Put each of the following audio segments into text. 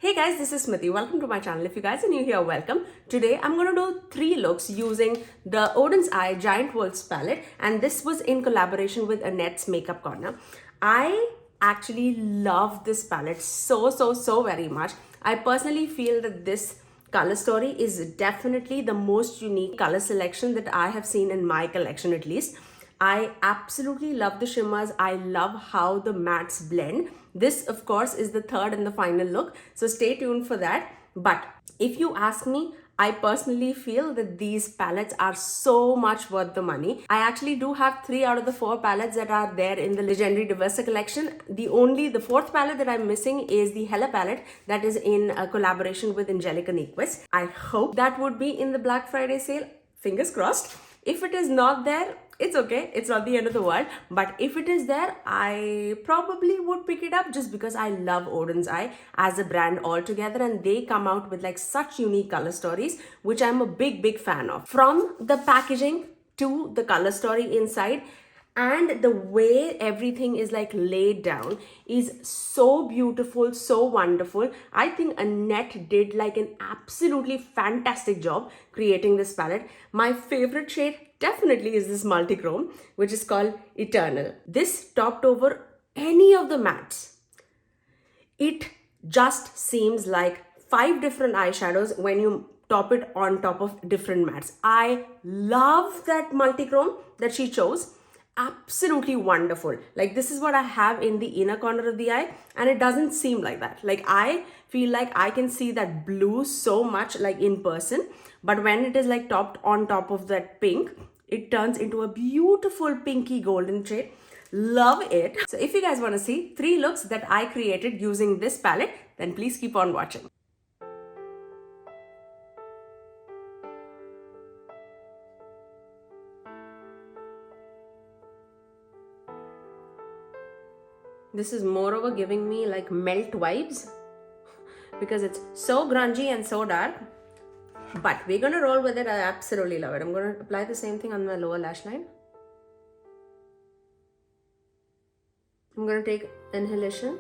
Hey guys, this is Smithy. Welcome to my channel. If you guys are new here, welcome. Today I'm going to do 3 looks using the Oden's Eye Giant Worlds palette, and this was in collaboration with Annette's Makeup Corner. I actually love this palette so very much. I personally feel that this color story is definitely the most unique color selection that I have seen in my collection at least. I absolutely love the shimmers. I love how the mattes blend. This, of course, is the third and the final look, so stay tuned for that. But if you ask me, I personally feel that these palettes are so much worth the money. I actually do have 3 out of the 4 palettes that are there in the Legendary Diversa collection. The fourth palette that I'm missing is the Hella palette that is in a collaboration with Angelica Nyquist. I hope that would be in the Black Friday sale. Fingers crossed. If it is not there, it's okay. It's not the end of the world. But if it is there, I probably would pick it up just because I love Oden's Eye as a brand altogether, and they come out with like such unique color stories, which I'm a big fan of. From the packaging to the color story inside, and the way everything is like laid down is so beautiful, so wonderful. I think Annette did like an absolutely fantastic job creating this palette. My favorite shade definitely is this multi-chrome, which is called Eternal. This topped over any of the mattes. It just seems like 5 different eyeshadows when you top it on top of different mattes. I love that multi-chrome that she chose. Absolutely wonderful. Like, this is what I have in the inner corner of the eye, and it doesn't seem like that. Like, I feel like I can see that blue so much like in person, but when it is like topped on top of that pink, it turns into a beautiful pinky golden shade. Love it. So if you guys want to see 3 looks that I created using this palette, then please keep on watching. This is moreover giving me like melt vibes because it's so grungy and so dark. But we're going to roll with it. I absolutely love it. I'm going to apply the same thing on my lower lash line. I'm going to take inhalation.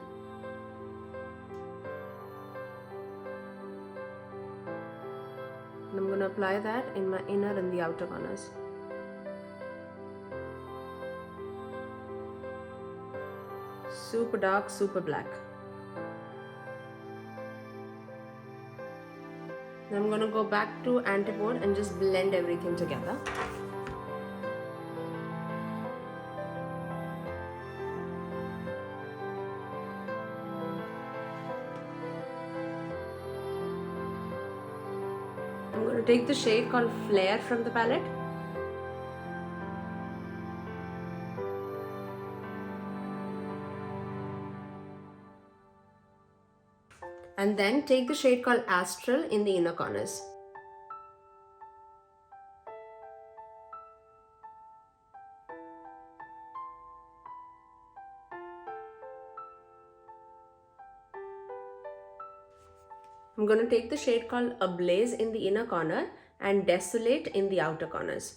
And I'm going to apply that in my inner and the outer corners. Super dark, super black. Now I'm going to go back to antipode and just blend everything together. I'm going to take the shade called Flare from the palette. And then take the shade called Astral in the inner corners. I'm going to take the shade called Ablaze in the inner corner and Desolate in the outer corners.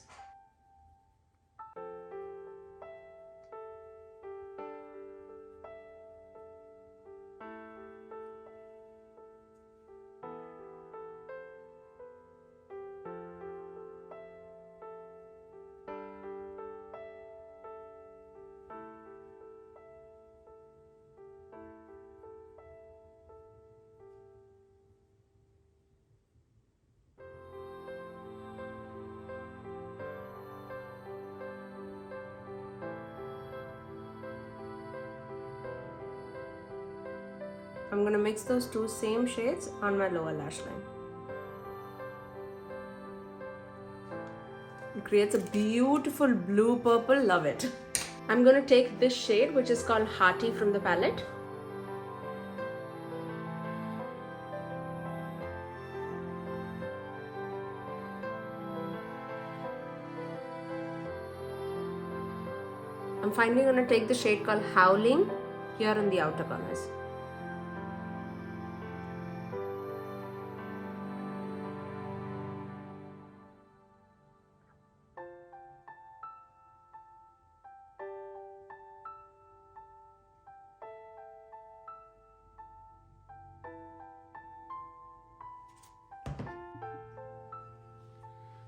I'm going to mix those 2 same shades on my lower lash line. It creates a beautiful blue purple, love it. I'm going to take this shade which is called Hearty from the palette. I'm finally going to take the shade called Howling here in the outer corners.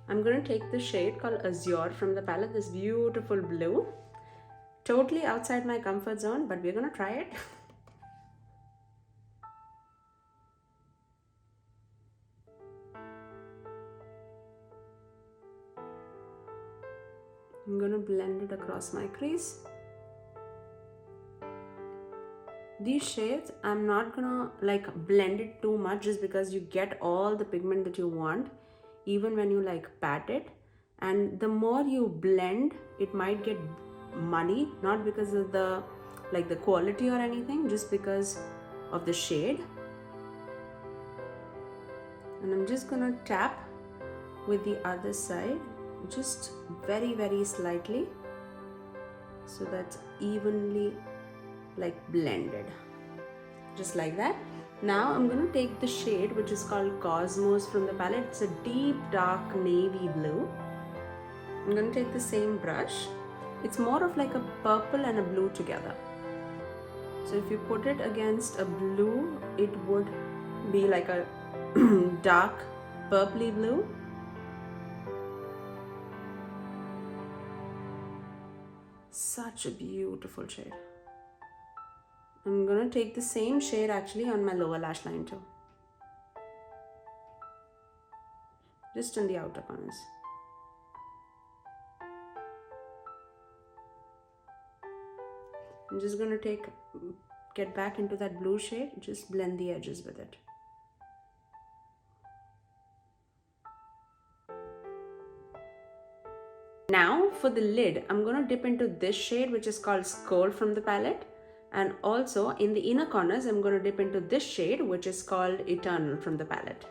I'm going to take the shade called Azure from the palette, this beautiful blue. Totally outside my comfort zone, but we're going to try it. I'm going to blend it across my crease. These shades, I'm not gonna like blend it too much just because you get all the pigment that you want even when you like pat it, and the more you blend it might get muddy, not because of the like the quality or anything, just because of the shade. And I'm just gonna tap with the other side just very slightly so that's evenly like blended, just like that. Now I'm going to take the shade which is called Cosmos from the palette. It's a deep dark navy blue. I'm going to take the same brush. It's more of like a purple and a blue together. So if you put it against a blue, it would be like a dark purpley blue. Such a beautiful shade. I'm going to take the same shade actually on my lower lash line too. Just in the outer corners. I'm just going to get back into that blue shade, just blend the edges with it. Now for the lid, I'm going to dip into this shade which is called Skull from the palette. And also in the inner corners, I'm going to dip into this shade which is called Eternal from the palette.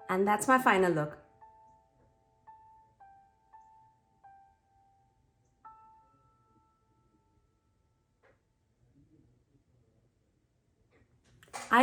And that's my final look.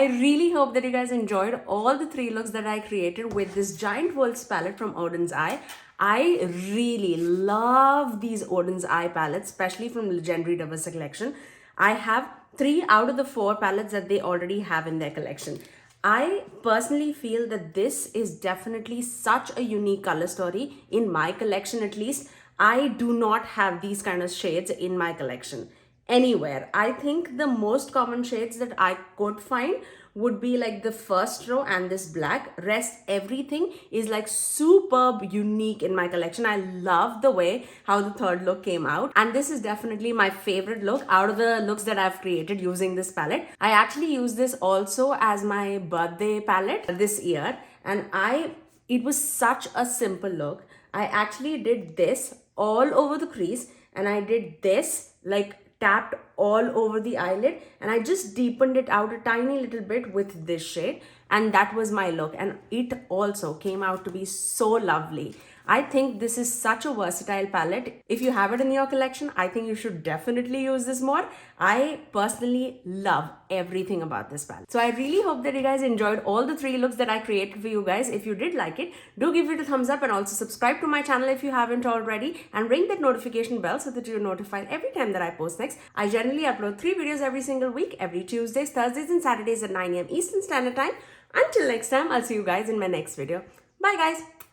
I really hope that you guys enjoyed all the 3 looks that I created with this Giant Worlds palette from Oden's Eye. I really love these Oden's Eye palettes, especially from Legendary Diversa collection. I have 3 out of the 4 palettes that they already have in their collection. I personally feel that this is definitely such a unique color story in my collection. At least I do not have these kind of shades in my collection anywhere. I think the most common shades that I could find would be like the first row and this black. Rest everything is like superb unique in my collection. I love the way how the third look came out, and this is definitely my favorite look out of the looks that I've created using this palette. I actually used this also as my birthday palette this year, and it was such a simple look. I actually did this all over the crease, and I did this like tapped all over the eyelid, and I just deepened it out a tiny little bit with this shade, and that was my look, and it also came out to be so lovely. I think this is such a versatile palette. If you have it in your collection, I think you should definitely use this more. I personally love everything about this palette. So I really hope that you guys enjoyed all the 3 looks that I created for you guys. If you did like it, do give it a thumbs up and also subscribe to my channel if you haven't already, and ring that notification bell so that you're notified every time that I post next. I generally upload 3 videos every single week, every Tuesdays, Thursdays and Saturdays at 9 AM Eastern Standard Time. Until next time, I'll see you guys in my next video. Bye guys.